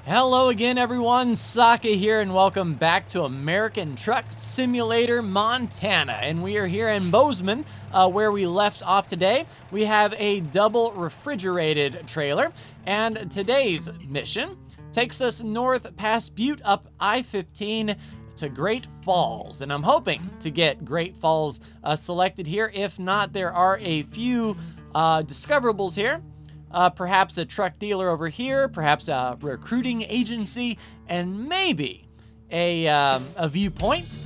Hello again, everyone. Saka here, and welcome back to American Truck Simulator Montana. And we are here in Bozeman, where we left off today. We have a double refrigerated trailer, and today's mission takes us north past Butte up I-15 to Great Falls. And I'm hoping to get Great Falls selected here. If not, there are a few discoverables here. Perhaps a truck dealer over here, perhaps a recruiting agency, and maybe a viewpoint.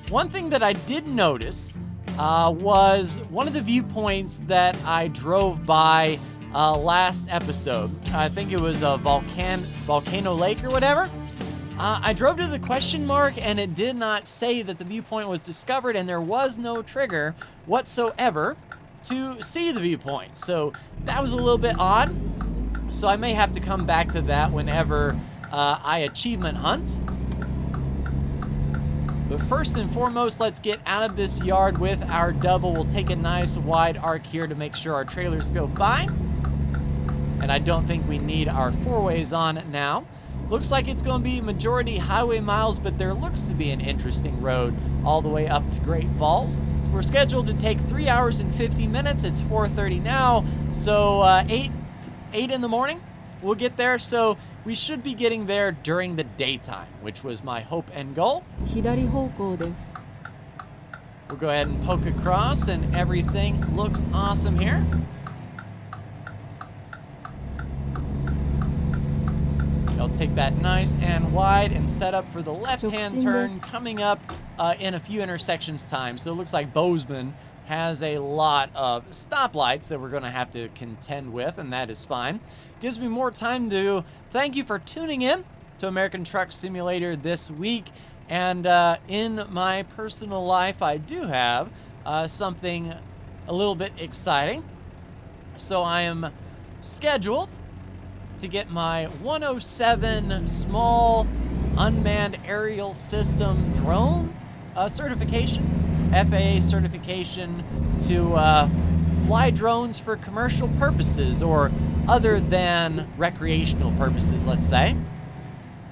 One thing that I did notice was one of the viewpoints that I drove by last episode. I think it was a Volcano Lake or whatever. I drove to the question mark and it did not say that the viewpoint was discovered, and there was no trigger whatsoever to see the viewpoint. So that was a little bit odd. So I may have to come back to that whenever I achievement hunt. But first and foremost, let's get out of this yard with our double. We'll take a nice wide arc here to make sure our trailers go by. And I don't think we need our four-ways on now. Looks like it's going to be majority highway miles, but there looks to be an interesting road all the way up to Great Falls. We're scheduled to take 3 hours and 50 minutes. It's 4:30 now, so 8 in the morning we'll get there. So we should be getting there during the daytime, which was my hope and goal. We'll go ahead and poke across, and everything looks awesome here. I'll take that nice and wide and set up for the left-hand turn coming up in a few intersections time. So it looks like Bozeman has a lot of stoplights that we're going to have to contend with, and that is fine. Gives me more time to thank you for tuning in to American Truck Simulator this week. And in my personal life, I do have something a little bit exciting. So I am scheduled to get my 107 small unmanned aerial system drone certification, FAA certification, to fly drones for commercial purposes or other than recreational purposes, let's say.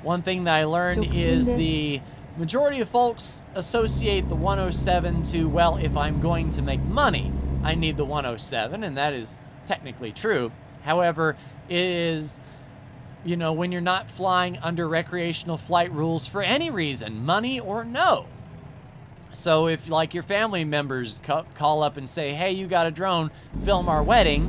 One thing that I learned is the majority of folks associate the 107 to, well, if I'm going to make money, I need the 107, and that is technically true. However, is, you know, when you're not flying under recreational flight rules for any reason, money or no. So if, like, your family members call up and say, hey, you got a drone, film our wedding,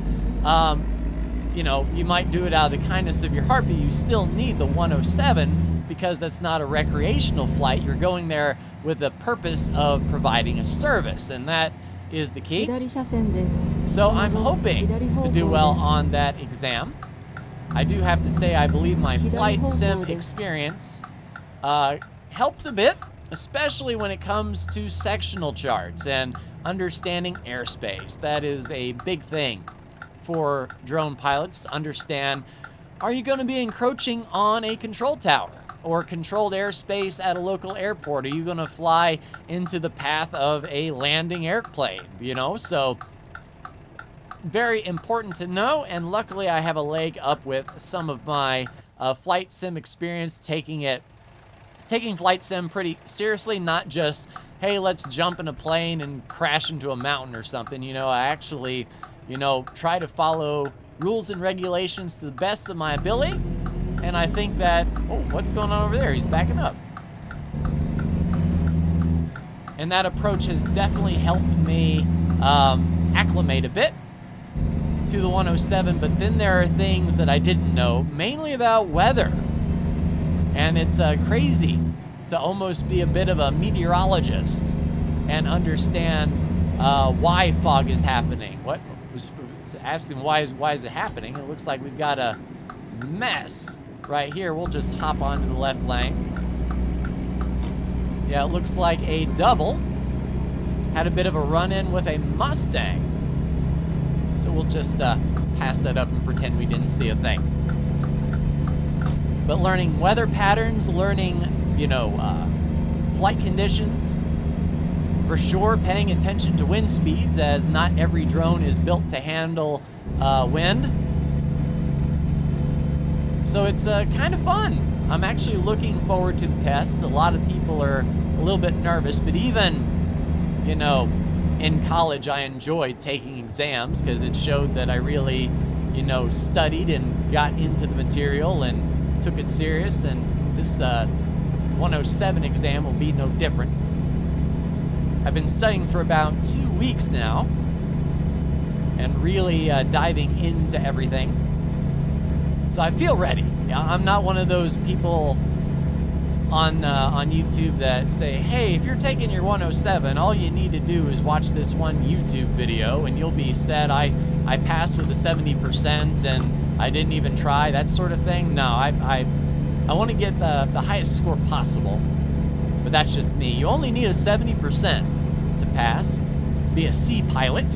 you know, you might do it out of the kindness of your heart, but you still need the 107 because that's not a recreational flight. You're going there with the purpose of providing a service, and that is the key. So I'm hoping to do well on that exam. I do have to say, I believe my flight sim experience helped a bit, especially when it comes to sectional charts and understanding airspace. That is a big thing for drone pilots to understand. Are you going to be encroaching on a control tower or controlled airspace at a local airport? Are you going to fly into the path of a landing airplane? You know, so very important to know, and luckily I have a leg up with some of my flight sim experience, taking flight sim pretty seriously, not just, hey, let's jump in a plane and crash into a mountain or something. You know, I actually, you know, try to follow rules and regulations to the best of my ability, and I think that, oh, what's going on over there? He's backing up. And that approach has definitely helped me acclimate a bit to the 107, but then there are things that I didn't know, mainly about weather. And it's crazy to almost be a bit of a meteorologist and understand why fog is happening. What was asking why is it happening? It looks like we've got a mess right here. We'll just hop onto the left lane. Yeah, it looks like a double had a bit of a run-in with a Mustang. So we'll just pass that up and pretend we didn't see a thing. But learning weather patterns, learning, you know, flight conditions, for sure paying attention to wind speeds, as not every drone is built to handle wind. So it's kind of fun. I'm actually looking forward to the tests. A lot of people are a little bit nervous, but even, you know, in college I enjoyed taking exams because it showed that I really, you know, studied and got into the material and took it serious, and this 107 exam will be no different. I've been studying for about 2 weeks now and really diving into everything. So I feel ready. I'm not one of those people on YouTube that say, hey, if you're taking your 107, all you need to do is watch this one YouTube video and you'll be set. I passed with a 70% and I didn't even try, that sort of thing. No, I want to get the highest score possible, but that's just me. You only need a 70% to pass, be a C pilot,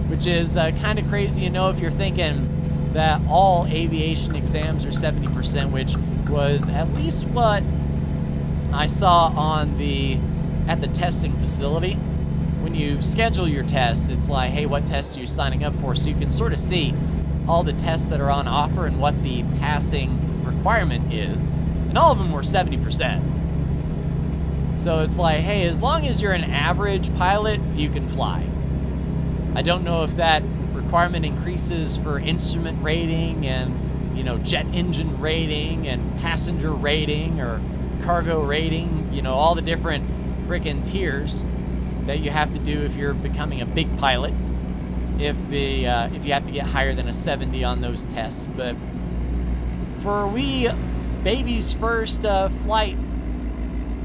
which is kind of crazy, you know, if you're thinking that all aviation exams are 70%, which was at least what I saw at the testing facility. When you schedule your tests, it's like, hey, what tests are you signing up for? So you can sort of see all the tests that are on offer and what the passing requirement is. And all of them were 70%. So it's like, hey, as long as you're an average pilot, you can fly. I don't know if that requirement increases for instrument rating and, you know, jet engine rating and passenger rating or cargo rating, you know, all the different freaking tiers that you have to do if you're becoming a big pilot, if you have to get higher than a 70 on those tests. But for baby's first flight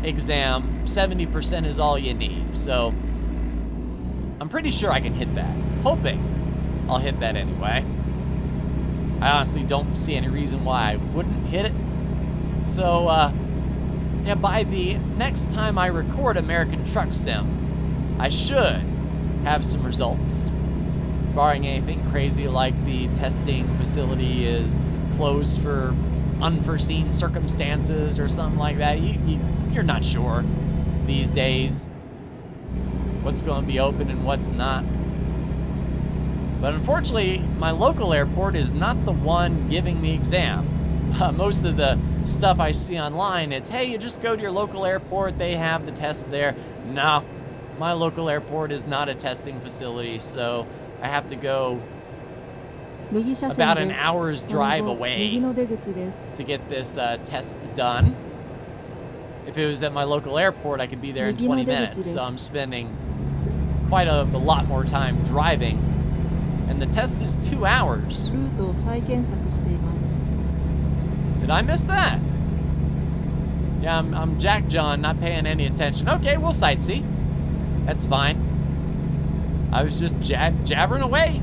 exam, 70% is all you need. So I'm pretty sure I can hit that. Hoping I'll hit that anyway. I honestly don't see any reason why I wouldn't hit it. So, yeah, by the next time I record American Truck Sim, I should have some results. Barring anything crazy like the testing facility is closed for unforeseen circumstances or something like that. You're not sure these days what's going to be open and what's not. But unfortunately, my local airport is not the one giving the exam. Most of the stuff I see online, it's, hey, you just go to your local airport, they have the test there. No, my local airport is not a testing facility, so I have to go about an hour's drive away to get this test done. If it was at my local airport, I could be there in 20 minutes, so I'm spending quite a lot more time driving. And the test is 2 hours. Did I miss that? Yeah, I'm Jack John, not paying any attention. Okay, we'll sightsee. That's fine. I was just jabbering away.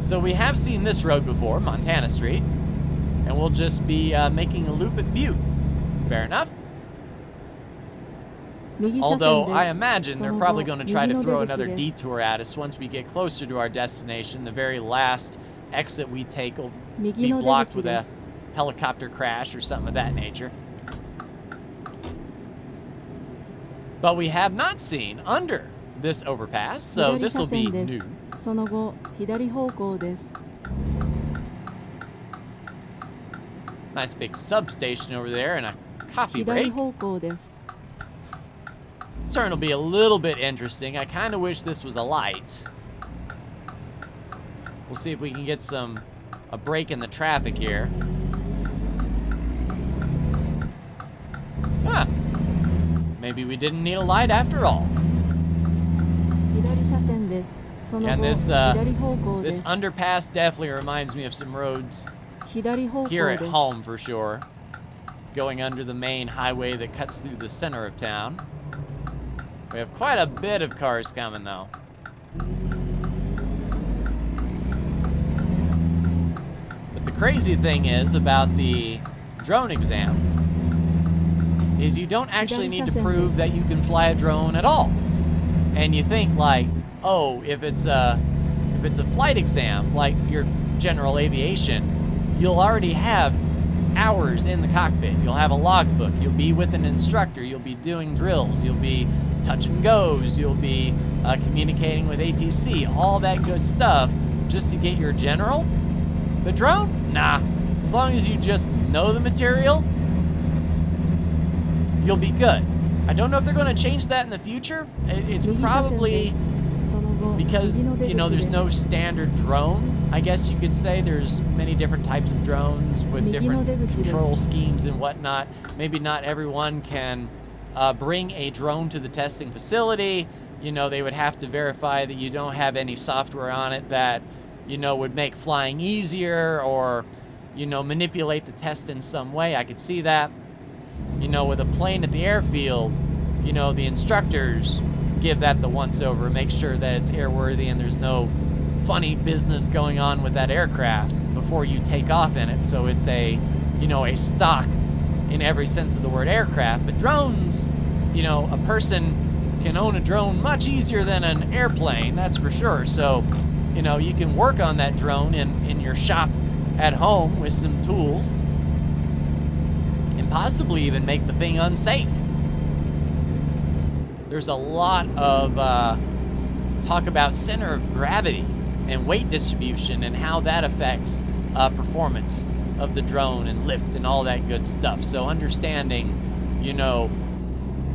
So we have seen this road before, Montana Street. And we'll just be making a loop at Butte. Fair enough. Although I imagine they're probably going to try to throw another detour at us once we get closer to our destination. The very last exit we take will be blocked with a helicopter crash or something of that nature. But we have not seen under this overpass, so this will be new. Nice big substation over there and a coffee break. This turn will be a little bit interesting. I kind of wish this was a light. We'll see if we can get a break in the traffic here. Ah, maybe we didn't need a light after all. Yeah, and this underpass definitely reminds me of some roads here at home for sure. Going under the main highway that cuts through the center of town. We have quite a bit of cars coming though. But the crazy thing is about the drone exam is you don't actually need to prove that you can fly a drone at all. And you think like, oh, if it's a flight exam like your general aviation, you'll already have hours in the cockpit. You'll have a logbook. You'll be with an instructor. You'll be doing drills. You'll be touch and goes. You'll be communicating with ATC. All that good stuff just to get your general. The drone? nah. As long as you just know the material, you'll be good. I don't know if they're going to change that in the future. It's probably because, you know, there's no standard drone. I guess you could say there's many different types of drones with different control schemes and whatnot. Maybe not everyone can bring a drone to the testing facility. You know, they would have to verify that you don't have any software on it that, you know, would make flying easier or, you know, manipulate the test in some way. I could see that. You know, with a plane at the airfield, you know, the instructors give that the once-over, make sure that it's airworthy and there's no funny business going on with that aircraft before you take off in it. So it's a, you know, a stock in every sense of the word aircraft. But drones, you know, a person can own a drone much easier than an airplane, that's for sure. So, you know, you can work on that drone in your shop at home with some tools and possibly even make the thing unsafe. There's a lot of talk about center of gravity and weight distribution and how that affects performance of the drone and lift and all that good stuff. So understanding, you know,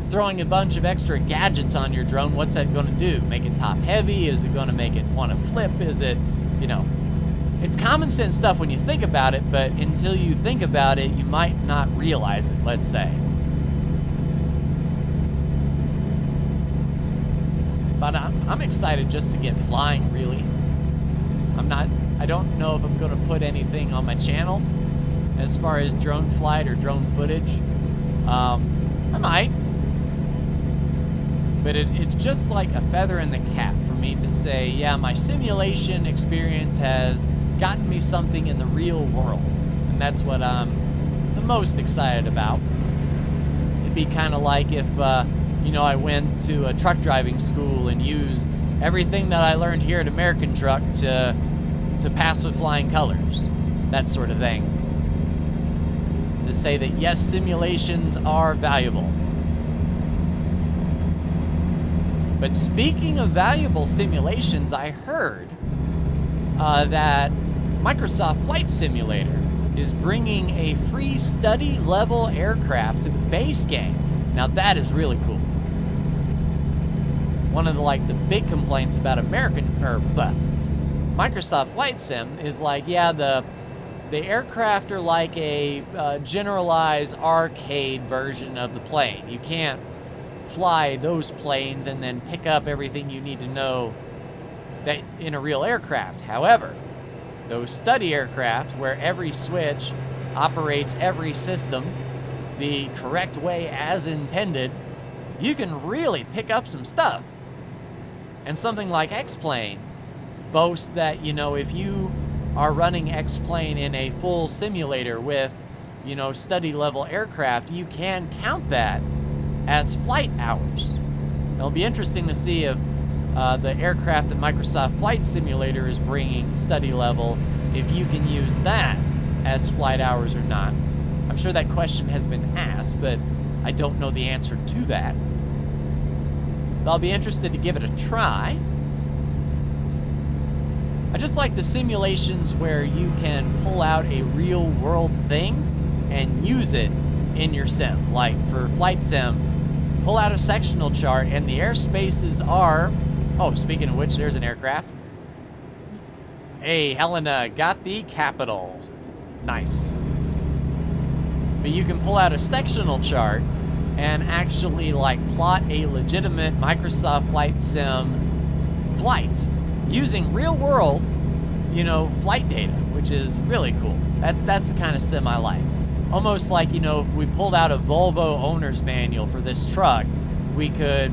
throwing a bunch of extra gadgets on your drone, what's that going to do? Make it top heavy? Is it going to make it want to flip? Is it, you know, it's common sense stuff when you think about it, but until you think about it, you might not realize it, let's say. But I'm excited just to get flying, really. I don't know if I'm going to put anything on my channel as far as drone flight or drone footage. I might. But it's just like a feather in the cap for me to say, yeah, my simulation experience has gotten me something in the real world. And that's what I'm the most excited about. It'd be kind of like if, you know, I went to a truck driving school and used everything that I learned here at American Truck to pass with flying colors. That sort of thing. To say that, yes, simulations are valuable. But speaking of valuable simulations, I heard that Microsoft Flight Simulator is bringing a free study-level aircraft to the base game. Now that is really cool. One of the big complaints about Microsoft Flight Sim is like, yeah, the aircraft are like a generalized arcade version of the plane. You can't fly those planes and then pick up everything you need to know that in a real aircraft. However, those study aircraft where every switch operates every system the correct way as intended, you can really pick up some stuff. And something like X-Plane boasts that, you know, if you are running X-Plane in a full simulator with, you know, study level aircraft, you can count that as flight hours. It'll be interesting to see if the aircraft that Microsoft Flight Simulator is bringing study level, if you can use that as flight hours or not. I'm sure that question has been asked, but I don't know the answer to that. But I'll be interested to give it a try. I just like the simulations where you can pull out a real world thing and use it in your sim. Like for Flight Sim, pull out a sectional chart and the airspaces are... Oh, speaking of which, there's an aircraft. Hey, Helena, got the capital. Nice. But you can pull out a sectional chart and actually plot a legitimate Microsoft Flight Sim flight using real world, you know, flight data, which is really cool. That's the kind of sim I like. Almost like, you know, if we pulled out a Volvo owner's manual for this truck, we could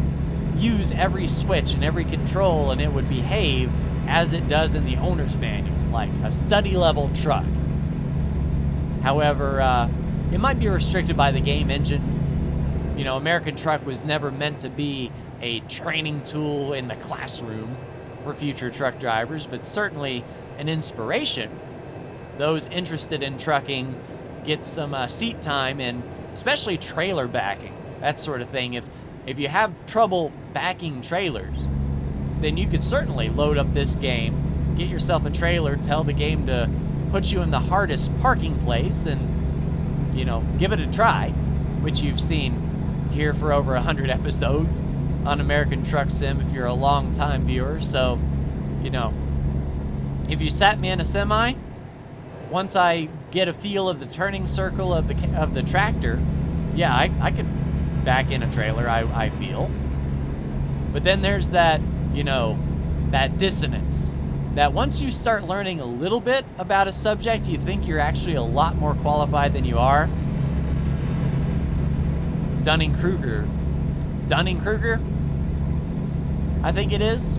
use every switch and every control and it would behave as it does in the owner's manual, like a study level truck. However, it might be restricted by the game engine. You know, American Truck was never meant to be a training tool in the classroom for future truck drivers, but certainly an inspiration. Those interested in trucking get some seat time and especially trailer backing, that sort of thing. If you have trouble backing trailers, then you could certainly load up this game, get yourself a trailer, tell the game to put you in the hardest parking place and, you know, give it a try, which you've seen here for over 100 episodes on American Truck Sim if you're a long-time viewer. So, you know, if you sat me in a semi, once I get a feel of the turning circle of the tractor, yeah, I could back in a trailer, I feel. But then there's that, you know, that dissonance. That once you start learning a little bit about a subject, you think you're actually a lot more qualified than you are. Dunning-Kruger, I think it is.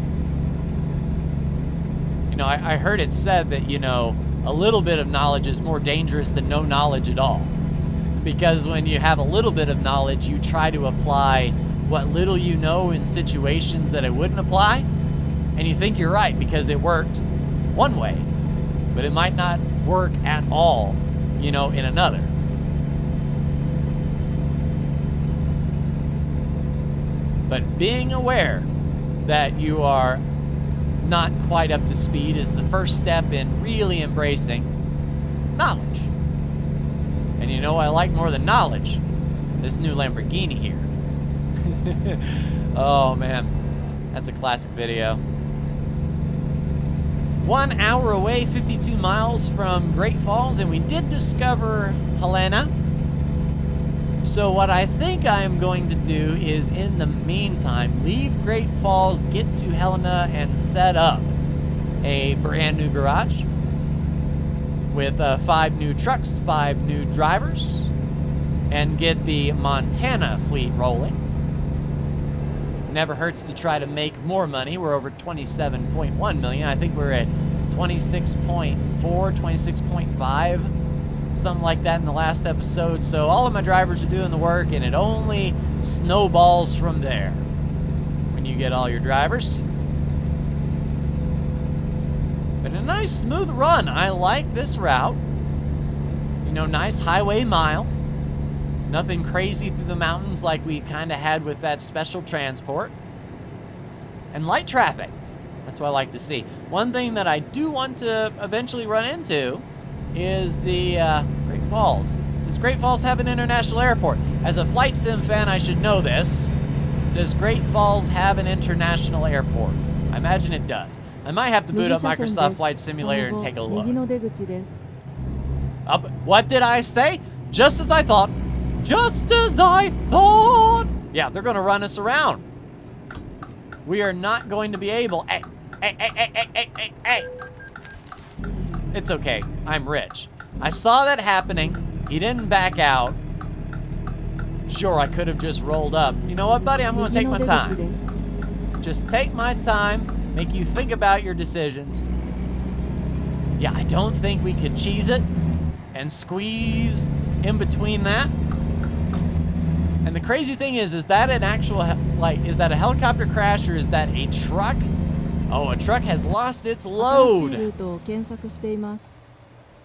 You know, I heard it said that, you know, a little bit of knowledge is more dangerous than no knowledge at all. Because when you have a little bit of knowledge, you try to apply what little you know in situations that it wouldn't apply, and you think you're right because it worked one way, but it might not work at all, you know, in another. But being aware that you are not quite up to speed is the first step in really embracing knowledge. And you know what I like more than knowledge? This new Lamborghini here. Oh man, that's a classic video. 1 hour away, 52 miles from Great Falls, and we did discover Helena. So what I think I am going to do is, in the meantime, leave Great Falls, get to Helena, and set up a brand new garage with 5 new trucks, 5 new drivers, and get the Montana fleet rolling. Never hurts to try to make more money. We're over 27.1 million. I think we're at 26.4, 26.5, something like that in the last episode. So all of my drivers are doing the work, and it only snowballs from there when you get all your drivers. But a nice smooth run. I like this route. You know, nice highway miles. Nothing crazy through the mountains like we kind of had with that special transport. And light traffic. That's what I like to see. One thing that I do want to eventually run into is the Great Falls. Does Great Falls have an international airport? As a flight sim fan, I should know this. Does Great Falls have an international airport? I imagine it does. I might have to boot up Microsoft Flight Simulator and take a look. What did I say? Just as I thought. Just as I thought. Yeah, they're going to run us around. We are not going to be able. Hey. It's okay. I'm rich. I saw that happening. He didn't back out. Sure, I could have just rolled up. You know what, buddy? I'm going to take my time. Just take my time. Make you think about your decisions. Yeah, I don't think we could cheese it and squeeze in between that. And the crazy thing is that an actual, is that a helicopter crash or is that a truck? Oh, a truck has lost its load.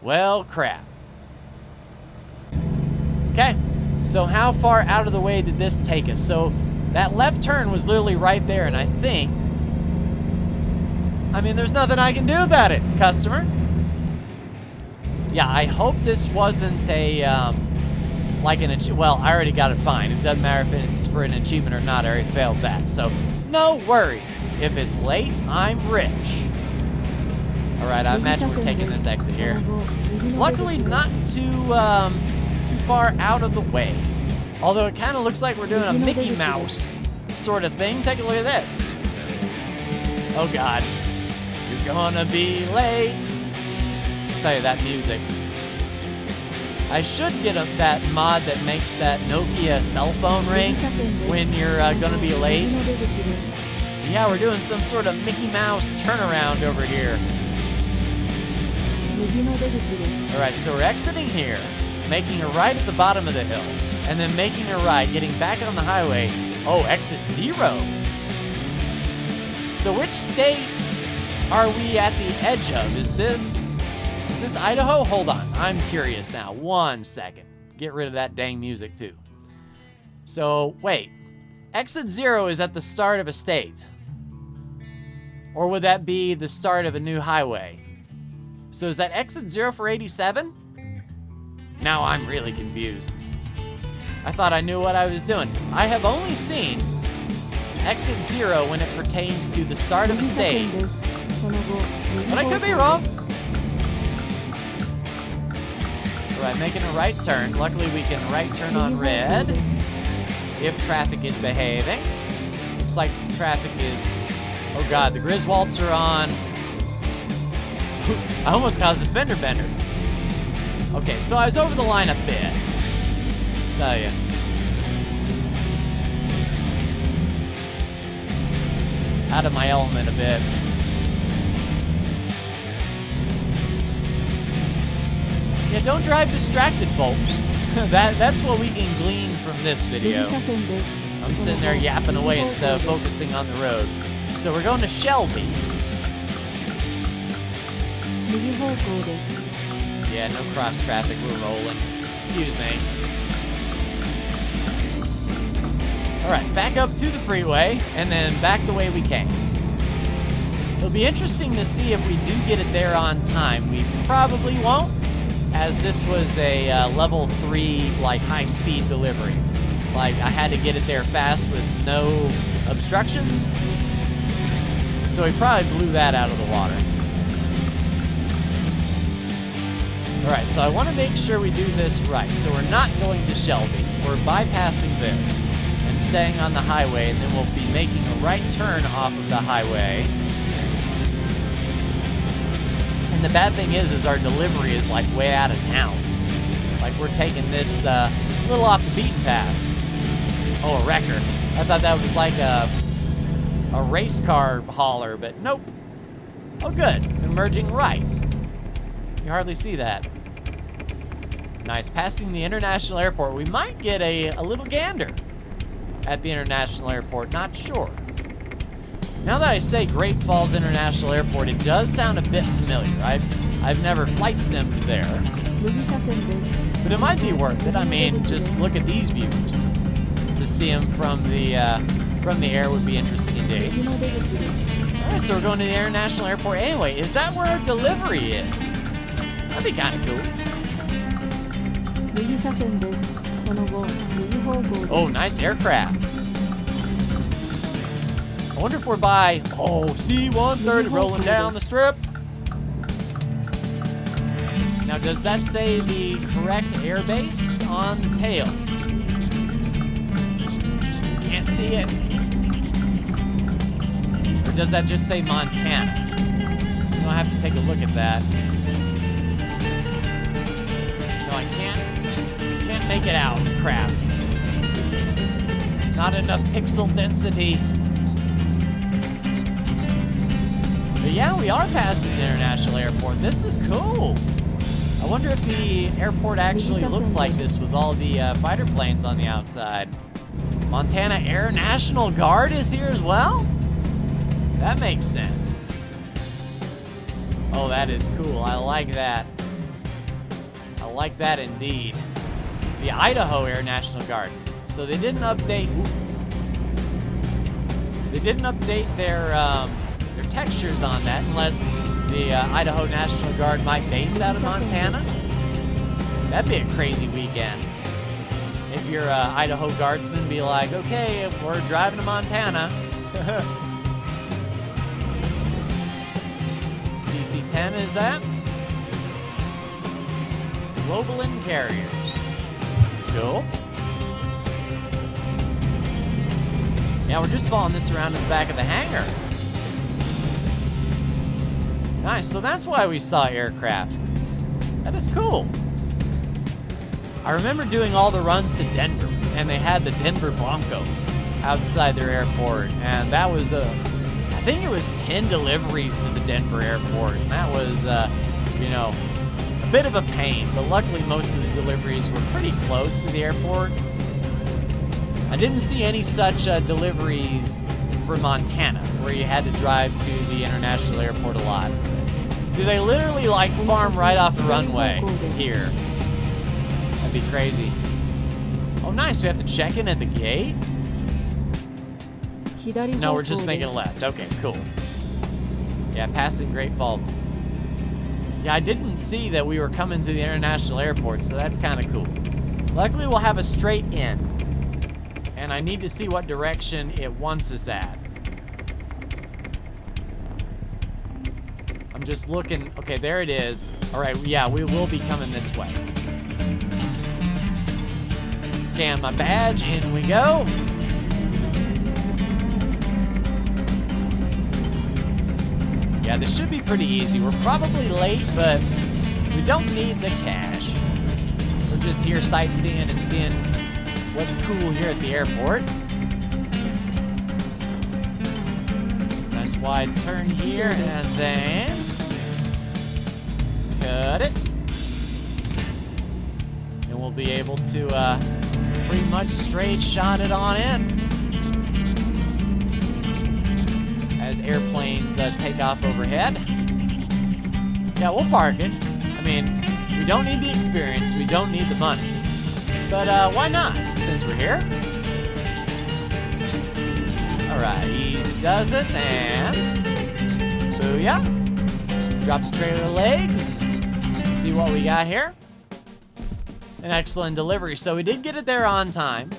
Well, crap. Okay, so how far out of the way did this take us? So that left turn was literally right there, and I mean, there's nothing I can do about it, customer. Yeah, I hope this wasn't a, well, I already got it fine. It doesn't matter if it's for an achievement or not. I already failed that. So, no worries. If it's late, I'm rich. All right, I imagine we're taking this exit here. Luckily, not too far out of the way. Although it kind of looks like we're doing a Mickey Mouse sort of thing. Take a look at this. Oh, God. You're gonna be late. I'll tell you, that music. I should get that mod that makes that Nokia cell phone ring when you're gonna be late. Yeah, we're doing some sort of Mickey Mouse turnaround over here. All right, so we're exiting here, making a right at the bottom of the hill, and then making a right, getting back on the highway. Oh, exit 0. So which state are we at the edge of? Is this Idaho? Hold on, I'm curious now. 1 second. Get rid of that dang music too. So, wait. Exit 0 is at the start of a state. Or would that be the start of a new highway? So is that exit 0 for 87? Now I'm really confused. I thought I knew what I was doing. I have only seen exit 0 when it pertains to the start of a stage. But I could be wrong. All right, making a right turn. Luckily, we can right turn on red if traffic is behaving. Looks like traffic is... Oh God, the Griswolds are on. I almost caused a fender bender. Okay, so I was over the line a bit. Tell you. Out of my element a bit. Yeah, don't drive distracted, folks. That's what we can glean from this video. I'm sitting there yapping away instead of focusing on the road. So we're going to Shelby. Yeah, no cross traffic, we're rolling. Excuse me. All right, back up to the freeway, and then back the way we came. It'll be interesting to see if we do get it there on time. We probably won't, as this was a level 3, like, high-speed delivery. Like, I had to get it there fast with no obstructions. So we probably blew that out of the water. All right, so I want to make sure we do this right. So we're not going to Shelby. We're bypassing this and staying on the highway, and then we'll be making a right turn off of the highway. And the bad thing is our delivery is like way out of town. Like we're taking this a little off the beaten path. Oh, a wrecker. I thought that was like a race car hauler, but nope. Oh, good. Emerging right. You hardly see that. Nice. Passing the international airport. We might get a little gander at the international airport. Not sure. Now that I say Great Falls International Airport, it does sound a bit familiar. I've never flight simmed there. But it might be worth it. I mean, just look at these views. To see them from the air would be interesting indeed. All right, so we're going to the international airport anyway. Is that where our delivery is? That'd be kind of cool. Oh, nice aircraft. I wonder if we're by, C-130 rolling down the strip. Now, does that say the correct airbase on the tail? Can't see it. Or does that just say Montana? I'll have to take a look at that. No, I can't make it out. Crap. Not enough pixel density. But yeah, we are passing the international airport. This is cool. I wonder if the airport actually looks like this with all the fighter planes on the outside. Montana Air National Guard is here as well? That makes sense. Oh, that is cool. I like that. I like that indeed. The Idaho Air National Guard. So they didn't update. They didn't update their textures on that, unless the Idaho National Guard might base out of Montana. That'd be a crazy weekend. If your Idaho Guardsman be like, okay, we're driving to Montana. DC-10 is that? Globalin Carriers. Cool. Yeah, we're just following this around in the back of the hangar. Nice, so that's why we saw aircraft. That is cool. I remember doing all the runs to Denver, and they had the Denver Bronco outside their airport, and that was I think it was 10 deliveries to the Denver airport, and that was, a bit of a pain, but luckily most of the deliveries were pretty close to the airport. I didn't see any such deliveries for Montana, where you had to drive to the international airport a lot. Do they literally farm right off the runway here? That'd be crazy. Oh, nice. We have to check in at the gate? No, we're just making a left. Okay, cool. Yeah, passing Great Falls. Yeah, I didn't see that we were coming to the international airport, so that's kind of cool. Luckily, we'll have a straight in. And I need to see what direction it wants us at. I'm just looking. Okay, there it is. All right, yeah, we will be coming this way. Scan my badge, in we go. Yeah, this should be pretty easy. We're probably late, but we don't need the cash. We're just here sightseeing and seeing what's cool here at the airport. Nice wide turn here, and then cut it. And we'll be able to pretty much straight shot it on in. As airplanes take off overhead. Yeah, we'll park it. I mean, we don't need the experience, we don't need the money. But why not, since we're here? All right, easy does it, and booyah. Drop the trailer legs. See what we got here. An excellent delivery. So we did get it there on time.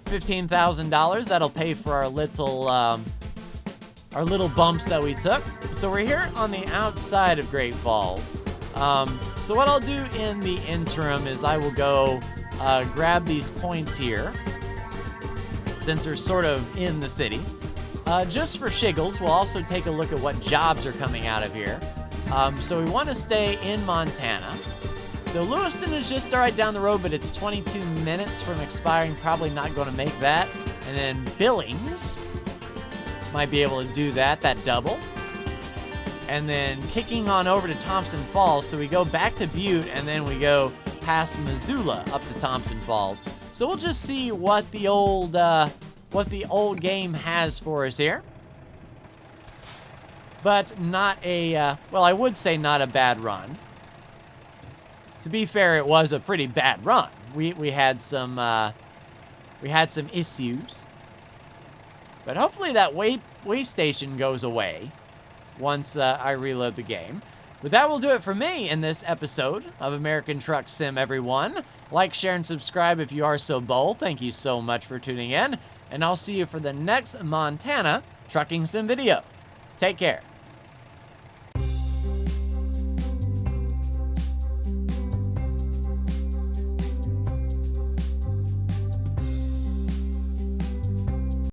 $15,000, that'll pay for our little bumps that we took. So we're here on the outside of Great Falls. So what I'll do in the interim is I will go grab these points here, since they're sort of in the city. Just for shiggles, we'll also take a look at what jobs are coming out of here. So we want to stay in Montana. So Lewiston is just right down the road, but it's 22 minutes from expiring. Probably not going to make that. And then Billings might be able to do that double. And then kicking on over to Thompson Falls. So we go back to Butte, and then we go past Missoula up to Thompson Falls. So we'll just see what the old game has for us here. But not a, well, I would say not a bad run. To be fair, it was a pretty bad run. We had some issues. But hopefully that way station goes away once I reload the game. But that will do it for me in this episode of American Truck Sim, everyone. Like, share, and subscribe if you are so bold. Thank you so much for tuning in. And I'll see you for the next Montana Trucking Sim video. Take care.